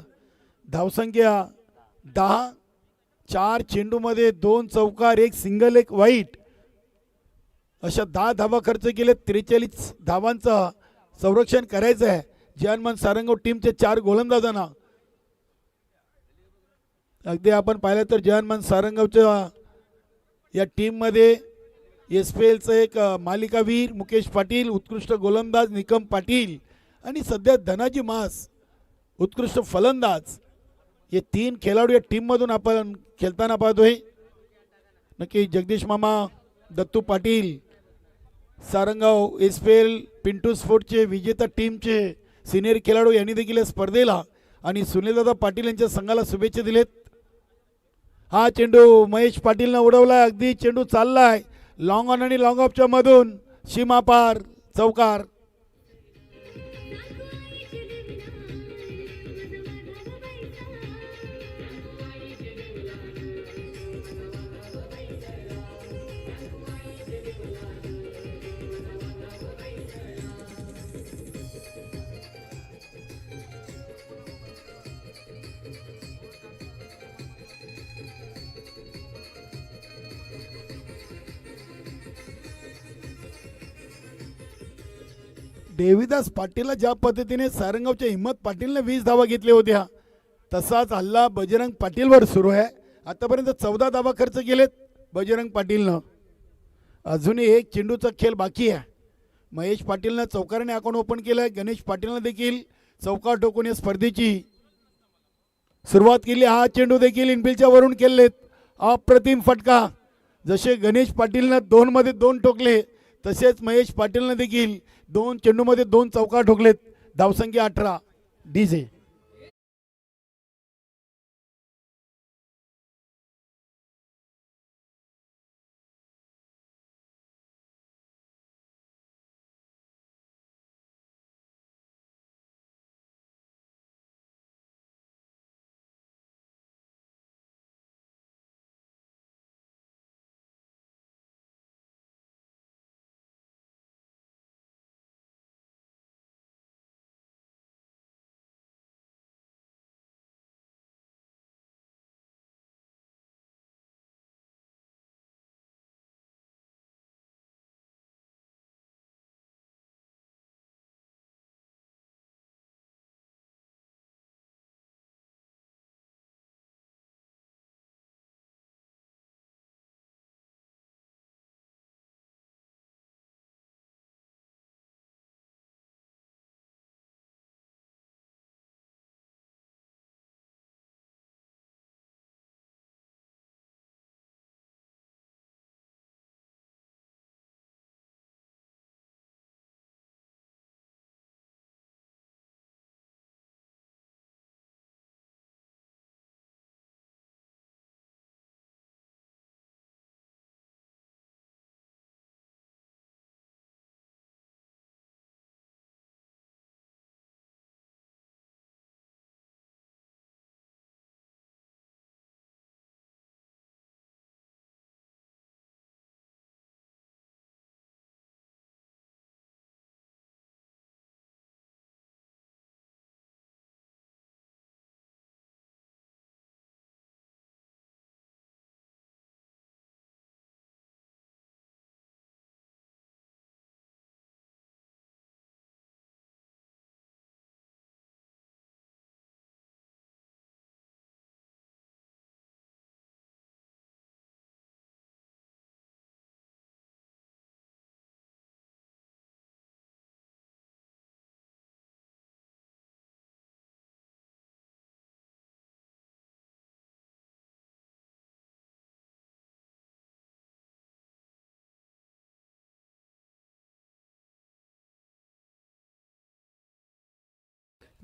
धावसंख्या 10. 4 चेंडूमध्ये 2 चौकार 1 सिंगल 1 वाईट अशा 10 धावा खर्च केले. 43 धावांचं संरक्षण करायचं आहे जयनमान सारंगाव टीमचे 4 गोलंदाजांना. अगदी आपण पाहिलं तर जयनमान सारंगावच्या या टीममध्ये SPLचं एक मालिकावीर मुकेश पाटील, उत्कृष्ट गोलंदाज निकम पाटील आणि सध्या धनाजी मास उत्कृष्ट फलंदाज हे 3 खेळाडू या टीममधून आपण खेळताना पाहतोय. नक्की जगदीश मामा, दत्तू पाटील, सारंगाव SPL पिंटू स्पोर्टचे विजेता टीमचे सिनियर खेळाडू यांनी देखील या स्पर्धेला आणि सुनीलदादा पाटील यांच्या संघाला शुभेच्छा दिलेत. हा चेंडू महेश पाटीलनं उडवलाय. अगदी चेंडू चाललाय लॉंग ऑन आणि लॉंग ऑफच्या मधून सीमापार चौकार. देवीदास पाटीलला ज्या पद्धतीने सारंगावच्या हिम्मत पाटीलने 20 धावा घेतल्या होत्या तसाच हल्ला बजरंग पाटीलवर सुरू आहे. आतापर्यंत 14 धावा खर्च केलेत बजरंग पाटीलनं. अजूनही 1 चेंडूचा खेळ बाकी आहे. महेश पाटीलनं चौकाराने अकाउंट ओपन केलं आहे. गणेश पाटीलनं देखील चौकार ठोकून या स्पर्धेची सुरुवात केली. हा चेंडू देखील इनफिल्डच्या वरून केलेत. अप्रतिम फटका. जसे गणेश पाटीलनं 2 मध्ये 2 ठोकले तसेच महेश पाटीलनं देखील 2 चेंडूमध्ये 2 चौकार ठोकलेत. धावसंख्या 18. DJ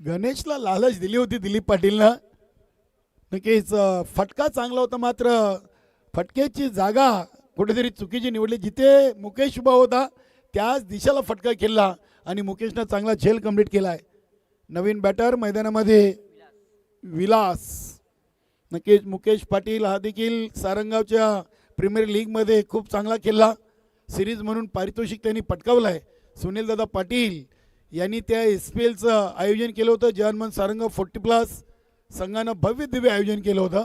गणेशला लालच दिली होती दिलीप पाटीलनं. नक्कीच फटका चांगला होता, मात्र फटक्याची जागा कुठेतरी चुकीची निवडली. जिथे मुकेश उभा होता त्याच दिशेला फटका खेळला आणि मुकेशनं चांगला झेल कंप्लीट केला आहे. नवीन बॅटर मैदानामध्ये विलास. नक्कीच मुकेश पाटील हा देखील सारंगावच्या प्रीमियर लीगमध्ये खूप चांगला खेळला. सिरीज म्हणून पारितोषिक त्यांनी पटकावलं आहे. सुनीलदादा पाटील यांनी त्या SPLचं आयोजन केलं होतं. जवानमन सारंगाव 40+ संघानं भव्य दिव्य आयोजन केलं होतं.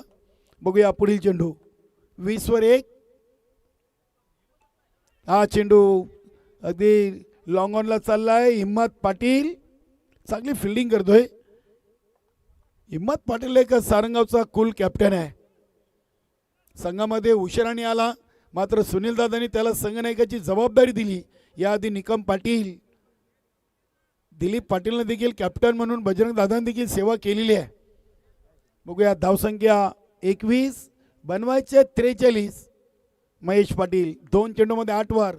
बघूया पुढील चेंडू 20वर 1. हा चेंडू अगदी लॉंग ऑनला चालला आहे. हिम्मत पाटील चांगली फिल्डिंग करतोय. हिम्मत पाटील एक सारंगावचा कूल कॅप्टन आहे. संघामध्ये उशिराने आला, मात्र सुनीलदादांनी त्याला संघनायकाची जबाबदारी दिली. याआधी निकम पाटील, दिलीप पाटीलने देखील कॅप्टन म्हणून बजरंग दादांनी देखील सेवा केलेली आहे. बघूया धावसंख्या 21, बनवायचे 43. महेश पाटील 2 चेंडूमध्ये 8 वर,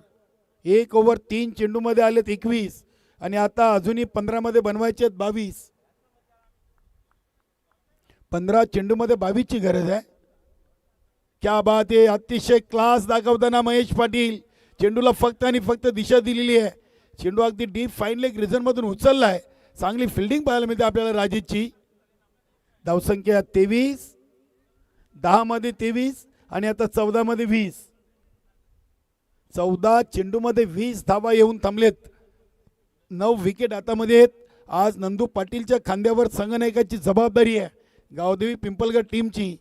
1 ओव्हर 3 चेंडूमध्ये आलेत 21 आणि आता अजूनही 15 बनवायचे 22. 15 चेंडूमध्ये 22ची गरज आहे. क्या बात आहे. अतिशय क्लास दाखवताना महेश पाटील चेंडूला फक्त आणि फक्त दिशा दिलेली आहे. चेंडू अगदी डीप फाईन लेग रिझनमधून उचलला आहे. चांगली फिल्डिंग पाहायला मिळते आपल्याला राजेशची. धावसंख्या 23, 10 23 आणि आता 14 20. 14 चेंडूमध्ये 20 धावा येऊन थांबलेत. 9 विकेट हातामध्ये आहेत. आज नंदू पाटीलच्या खांद्यावर संघनायकाची जबाबदारी आहे गावदेवी पिंपलगड टीमची.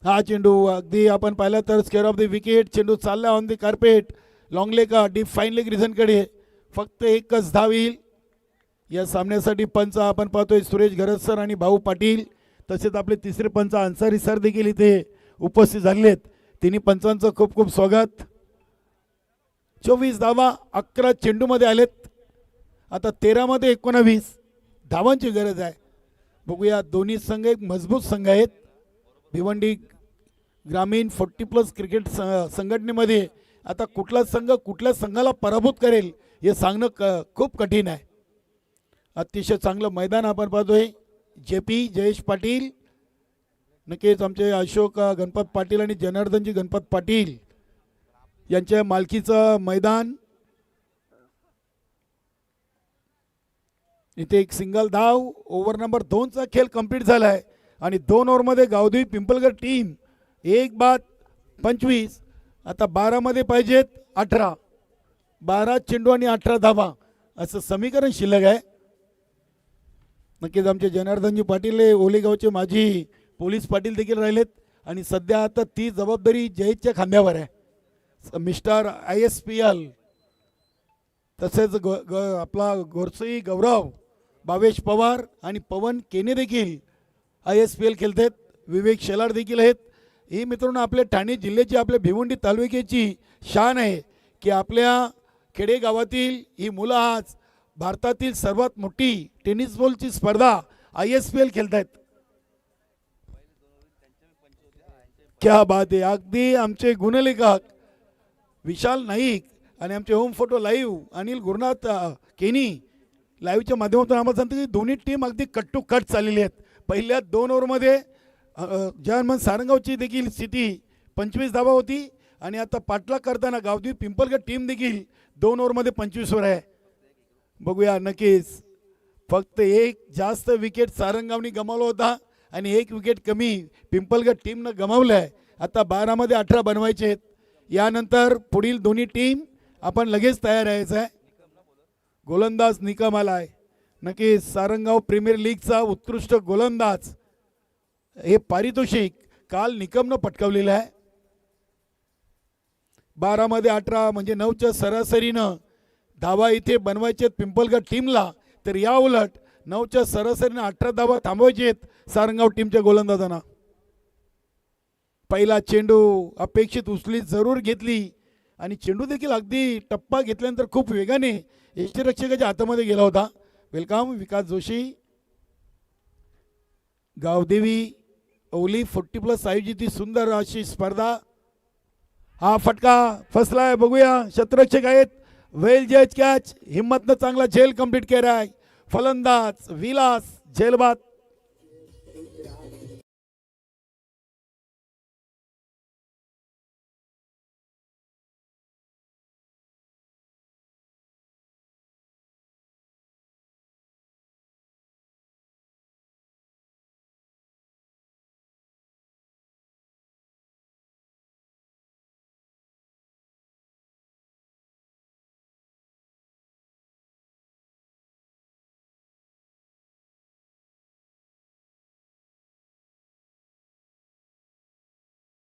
हा चेंडू अगदी आपण पाहिला तर स्क्वेअर ऑफ द विकेट. चेंडू चालला on the carpet. Long leg deep fine leg रिझनकडे. फक्त एकच धाव येईल. या सामन्यासाठी पंच आपण पाहतोय सुरेश गरज सर आणि भाऊ पाटील. तसेच आपले तिसरे पंच अन्सारी सर देखील इथे उपस्थित झालेत. तिन्ही पंचांचं खूप खूप स्वागत. 24 धावा 11 चेंडूमध्ये आलेत. आता 13 19 धावांची गरज आहे. बघूया दोन्ही संघ एक मजबूत संघ आहेत. भिवंडी ग्रामीण 40+ क्रिकेट संघटनेमध्ये आता कुठला संघ कुठल्या संघाला पराभूत करेल हे सांगणं खूप कठीण आहे. अतिशय चांगलं मैदान आपण पाहतोय. JP जयेश पाटील, नक्कीच आमचे अशोक गणपत पाटील आणि जनार्दनजी गणपत पाटील यांच्या मालकीचं मैदान. इथे एक सिंगल धाव. ओव्हर नंबर 2चा खेळ कंप्लीट झाला आहे आणि 2 ओव्हरमध्ये गावदेवी पिंपलगड टीम 1 बाद 25. आता 12 पाहिजेत 18. 12 चेंडू आणि 18 धावा असं समीकरण शिल्लक आहे. नक्कीच आमचे जनार्दनजी पाटील हे ओलेगावचे माजी पोलीस पाटील देखील राहिलेत आणि सध्या आता ती जबाबदारी जयेशच्या खांद्यावर आहे. मिस्टर ISPL तसेच आपला गोरसई गौरव, भावेश पवार आणि पवन केने देखील ISPL खेळतात. विवेक शेलार देखील आहेत. ही मित्रांनो आपल्या ठाणे जिल्ह्याची आपल्या भिवंडी तालुक्याची शान आहे की आपल्या खेडेगावातील ही मुलं आज भारतातील सर्वात मोठी टेनिस बॉलची स्पर्धा ISPL खेळतात. क्या बात आहे. अगदी आमचे गुणलेखक विशाल नाईक आणि आमचे home photo live Anil Gurunath केनी लाईव्हच्या माध्यमातून आम्हाला सांगतो की दोन्ही टीम अगदी कट टू कट चाललेली आहेत. पहिल्या 2 ओव्हरमध्ये जवानमन सारंगावची देखील स्थिती 25 धावा होती आणि आता पाठलाग करताना गावदेवी पिंपलगड टीम देखील 2 ओव्हरमध्ये 25 वर आहे. बघूया नक्कीच फक्त एक जास्त विकेट सारंगावनी गमावला होता आणि 1 विकेट कमी पिंपलगड टीमनं गमावलं आहे. आता 12 18 बनवायचे आहेत. यानंतर पुढील दोन्ही टीम आपण लगेच तयार राहायचं आहे. गोलंदाज निकम आला आहे. नक्कीच सारंगाव प्रीमियर लीगचा उत्कृष्ट गोलंदाज हे पारितोषिक काल निकमनं पटकावलेलं आहे. 12 18 म्हणजे 9च्या सरासरीनं धावा इथे बनवायचे आहेत पिंपलगड टीमला, तर या उलट 9च्या सरासरीनं 18 धावा थांबवायचे आहेत सारंगाव टीमच्या गोलंदाजांना. पहिला चेंडू अपेक्षित उचली जरूर घेतली आणि चेंडू देखील अगदी टप्पा घेतल्यानंतर खूप वेगाने यष्टीरक्षकाच्या हातामध्ये गेला होता. वेलकम विकास जोशी. गावदेवी ओली 40+ आयोजित ही सुंदर अशी स्पर्धा. हा फटका फसलाय. बघूया क्षेत्ररक्षक आहेत वेल जज कॅच, हिम्मतनं चांगला झेल कंप्लीट केलाय फलंदाज विलास झेलबाद.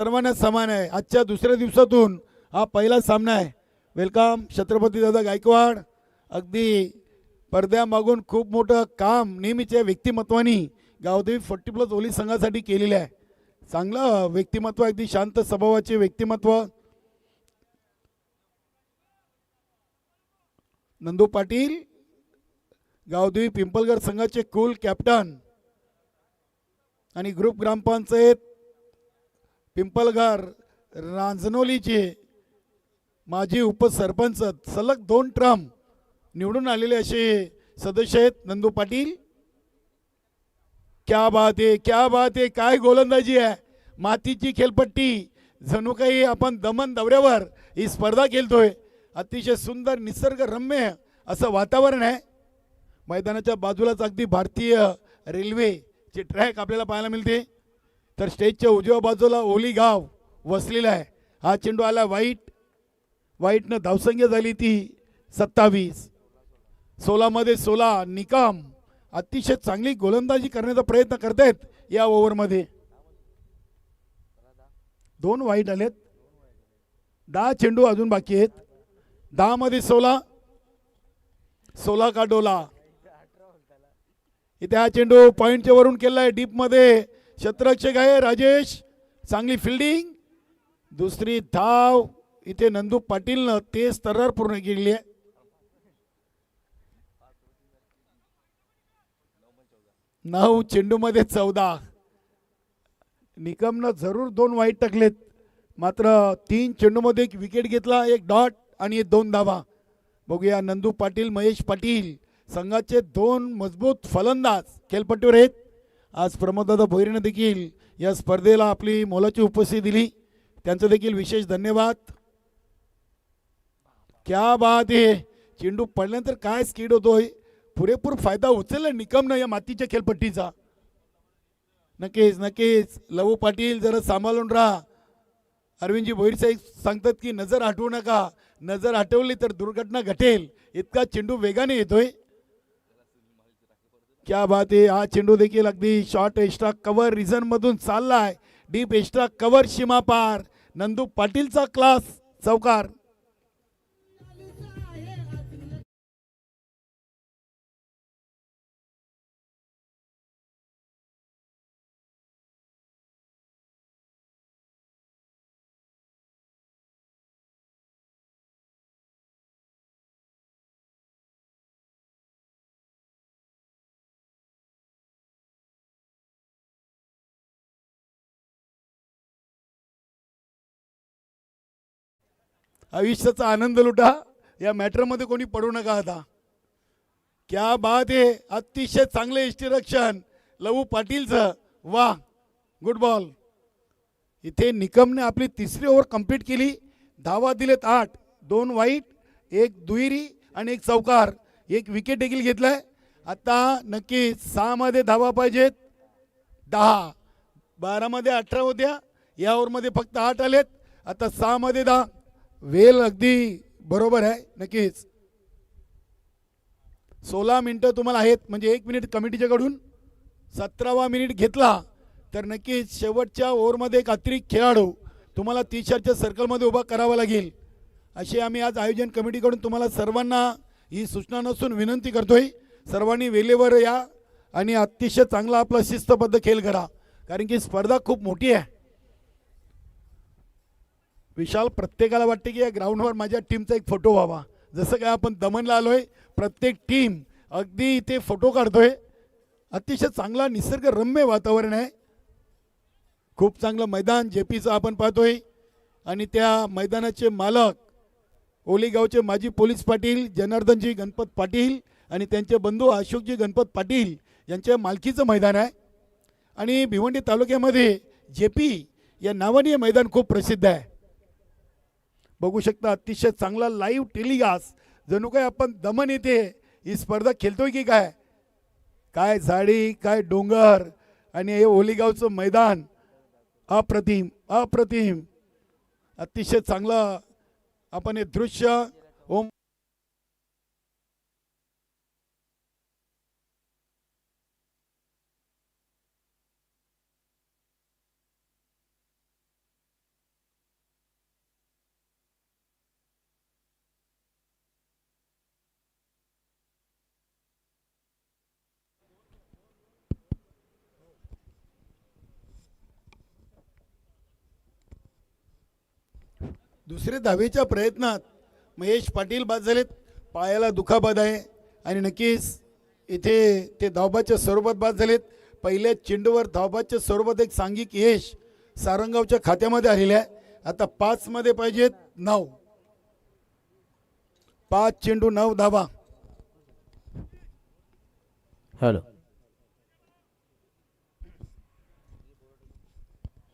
सर्वांना समान आहे. आजच्या दुसऱ्या दिवसातून हा पहिला सामना आहे. वेलकम छत्रपती दादा गायकवाड. अगदी पडद्यामागून खूप मोठं काम नेहमीच्या व्यक्तिमत्वानी गावदेवी 40+ ओली संघासाठी केलेलं आहे. चांगलं व्यक्तिमत्व, अगदी शांत स्वभावाचे व्यक्तिमत्व. नंदू पाटील गावदेवी पिंपलगड संघाचे कुल कॅप्टन आणि ग्रुप ग्रामपंचायत पिंपलगार रांजनोलीचे माजी उपसरपंच, सलग 2 टर्म निवडून आलेले असे सदस्य आहेत नंदू पाटील. क्या बात आहे, क्या बात आहे, काय गोलंदाजी आहे. मातीची खेळपट्टी, जणू काही आपण दमन दौऱ्यावर ही स्पर्धा खेळतोय. अतिशय सुंदर निसर्गरम्य असं वातावरण आहे. मैदानाच्या बाजूलाच अगदी भारतीय रेल्वेचे ट्रॅक आपल्याला पाहायला मिळते. तर स्टेजच्या उजव्या बाजूला ओली गाव वसलेला आहे. हा चेंडू आला वाईटनं धावसंख्या झाली ती 27. 16 मध्ये 16 निकम अतिशय चांगली गोलंदाजी करण्याचा प्रयत्न करतायत या ओव्हरमध्ये. 2 वाईट आलेत. 10 चेंडू अजून बाकी आहेत. 10 मध्ये 16 का डोला. इथे हा चेंडू पॉइंटच्या वरून केलाय. डीप मध्ये क्षेत्ररक्षक आहे राजेश, चांगली फिल्डिंग. दुसरी धाव इथे नंदू पाटीलनं तेज तर्रार पूर्ण केली आहे. 9 चेंडूमध्ये 14. निकमनं जरूर 2 वाईट टाकलेत, मात्र 3 चेंडूमध्ये 1 विकेट घेतला, 1 डॉट आणि 2 धावा. बघूया नंदू पाटील, महेश पाटील संघाचे 2 मजबूत फलंदाज खेळपट्टीवर आहेत. आज प्रमोददादा भोईरेने देखील या स्पर्धेला आपली मोलाची उपस्थिती दिली, त्यांचं देखील विशेष धन्यवाद. क्या बात आहे. चेंडू पडल्यानंतर काय स्किड होतोय. पुरेपूर फायदा उचलला निकमनं या मातीच्या खेळपट्टीचा. नक्कीच लवू पाटील जरा सांभाळून राहा. अरविंदजी भोईर साहेब सांगतात की नजर हटवू नका, नजर हटवली तर दुर्घटना घटेल. इतका चेंडू वेगाने येतोय. क्या बात आहे. हा चेंडू देखील अगदी शॉर्ट एक्स्ट्रा कव्हर रिझन मधून चाललाय. डीप एक्स्ट्रा कव्हर सीमा पार. नंदू पाटीलचा क्लास चौकार. आयुष्याचा आनंद लुटा. या मॅटरमध्ये कोणी पडू नका आता. क्या बात आहे. अतिशय चांगले यष्टीरक्षण लवू पाटीलचं. वा, गुड बॉल. इथे निकमने आपली 3री ओव्हर कंप्लीट केली. धावा दिलेत 8, 2 वाईट, 1 दुहेरी आणि 1 चौकार. 1 विकेट देखील घेतलाय. आता नक्की 6 मध्ये धावा पाहिजेत. 10, 12 मध्ये 18 होत्या. या ओव्हरमध्ये फक्त 8 आलेत. आता 6 मध्ये 10. वेल अगदी बरोबर आहे. नक्कीच 16 मिनिटं तुम्हाला आहेत, म्हणजे 1 मिनिट कमिटीच्याकडून. 17वा मिनिट घेतला तर नक्कीच शेवटच्या ओव्हरमध्ये एक अतिरिक्त खेळाडू तुम्हाला 30च्या सर्कलमध्ये उभा करावा लागेल. अशी आम्ही आज आयोजन कमिटीकडून तुम्हाला सर्वांना ही सूचना नसून विनंती करतोय. सर्वांनी वेळेवर या आणि अतिशय चांगला आपला शिस्तबद्ध खेळ करा, कारण की स्पर्धा खूप मोठी आहे. विशाल, प्रत्येकाला वाटते की या ग्राउंडवर माझ्या टीमचा एक फोटो व्हावा. जसं काय आपण दमनला आलोय, प्रत्येक टीम अगदी इथे फोटो काढतोय. अतिशय चांगला निसर्गरम्य वातावरण आहे. खूप चांगलं मैदान जेपीचं आपण पाहतोय आणि त्या मैदानाचे मालक ओली गावचे माजी पोलीस पाटील जनार्दनजी गणपत पाटील आणि त्यांचे बंधू अशोकजी गणपत पाटील यांच्या मालकीचं मैदान आहे. आणि भिवंडी तालुक्यामध्ये जेपी या नावाने हे मैदान खूप प्रसिद्ध आहे. बघू शकता अतिशय चांगला लाईव्ह टेलिकास्ट, जणू काय आपण दमन येथे ही स्पर्धा खेळतोय की काय. काय झाडी, काय डोंगर आणि हे ओलीगावचं मैदान अप्रतिम अप्रतिम, अतिशय चांगलं आपण हे दृश्य ओम दुसरे धावेच्या प्रयत्नात महेश पाटील बाद झालेत. पायाला दुखापत आहे आणि नक्कीच इथे ते धावबाच्या स्वरूपात बाद झालेत. पहिल्या चेंडूवर धावबाच्या स्वरूपात एक सांघिक यश सारंगावच्या खात्यामध्ये आलेले आहे. आता 5 मध्ये पाहिजेत 9. 5 चेंडू 9 धावा. हॅलो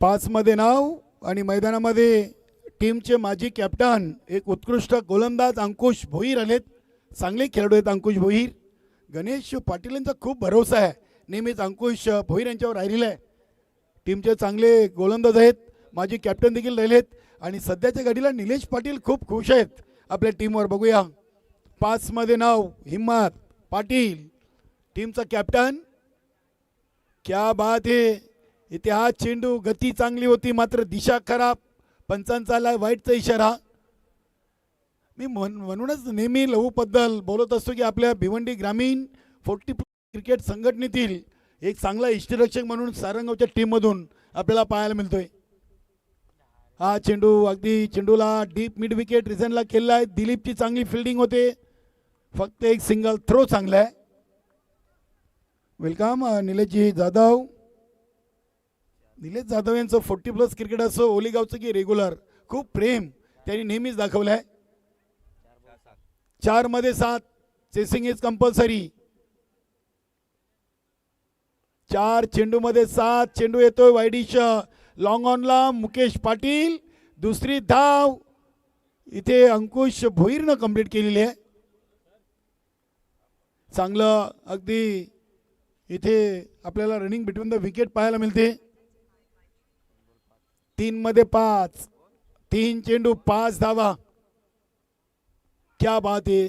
5 मध्ये 9 आणि मैदानामध्ये टीमचे माजी कॅप्टन एक उत्कृष्ट गोलंदाज अंकुश भोईर आलेत. चांगले खेळाडू आहेत अंकुश भोईर. गणेश पाटील यांचा खूप भरोसा आहे, नेहमीच अंकुश भोईर यांच्यावर राहिलेला आहे. टीमचे चांगले गोलंदाज आहेत, माजी कॅप्टन देखील राहिलेत आणि सध्याच्या घडीला निलेश पाटील खूप खुश आहेत आपल्या टीमवर. बघूया 5 मध्ये 9 हिम्मत पाटील टीमचा कॅप्टन. क्या बात है. इथे हा चेंडू गती चांगली होती मात्र दिशा खराब. पंचांचा आला वाईटचा इशारा. मी म्हणूनच नेहमी लहूबद्दल बोलत असतो की आपल्या भिवंडी ग्रामीण 40+ क्रिकेट संघटनेतील एक चांगला इष्टरक्षक म्हणून सारंगावच्या टीममधून आपल्याला पाहायला मिळतोय. हा चेंडू अगदी चेंडूला डीप मिड विकेट रिझनला खेळला आहे. दिलीपची चांगली फिल्डिंग होते, फक्त एक सिंगल थ्रो चांगला आहे. वेलकम निलेशजी जाधव. निलेश जाधव यांचं 40+ क्रिकेट असं ओलीगावचं की रेग्युलर खूप प्रेम त्यांनी नेहमीच दाखवलं आहे. 4 मध्ये 7 चेसिंग इज कंपल्सरी. 4 चेंडू मध्ये 7 चेंडू येतोय वाईडिश लॉंग ऑनला. मुकेश पाटील दुसरी धाव इथे अंकुश भोईरनं कंप्लीट केलेली आहे. चांगलं अगदी इथे आपल्याला रनिंग बिटवीन द विकेट पाहायला मिळते. 3 मध्ये 5 3 चेंडू 5 धावा. क्या बात आहे.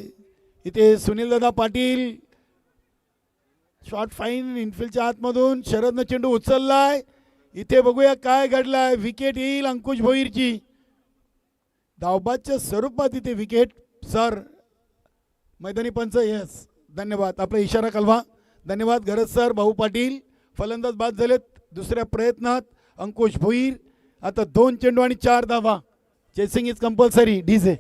इथे सुनील दादा पाटील शॉर्ट फाईन इनफिल्डच्या आतमधून शरदनं चेंडू उचललाय. इथे बघूया काय घडलाय. विकेट येईल अंकुश भोईरची. धावबादच्या स्वरूपात इथे विकेट. सर मैदानी पंच यस धन्यवाद. आपला इशारा कळवा. धन्यवाद गरज सर. भाऊ पाटील फलंदाज बाद झालेत दुसऱ्या प्रयत्नात. अंकुश भोईर आता 2 चेंडू आणि 4 धावा. Chasing is compulsory. DJ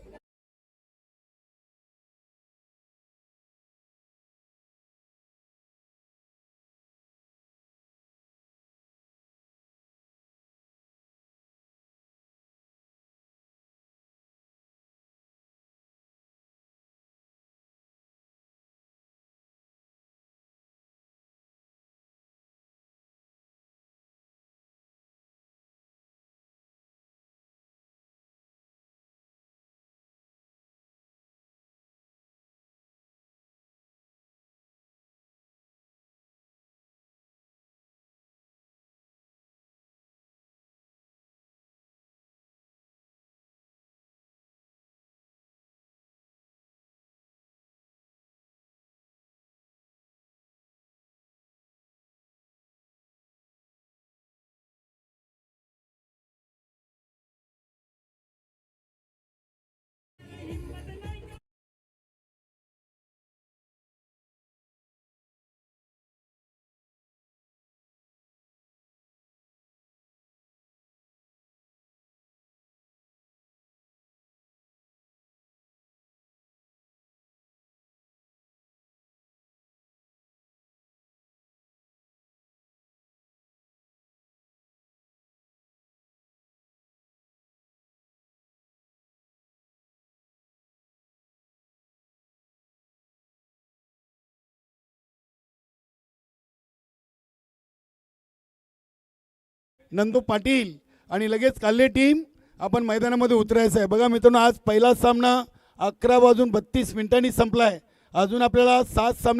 Nandu Patil आणि लगेच काल्ले टीम आपण मैदानामध्ये उतरायचं आहे. बघा मित्रांनो, आज पहिला सामना 11 वाजून 32 मिनिटांनी संपला आहे. अजून आपल्याला 7 सामने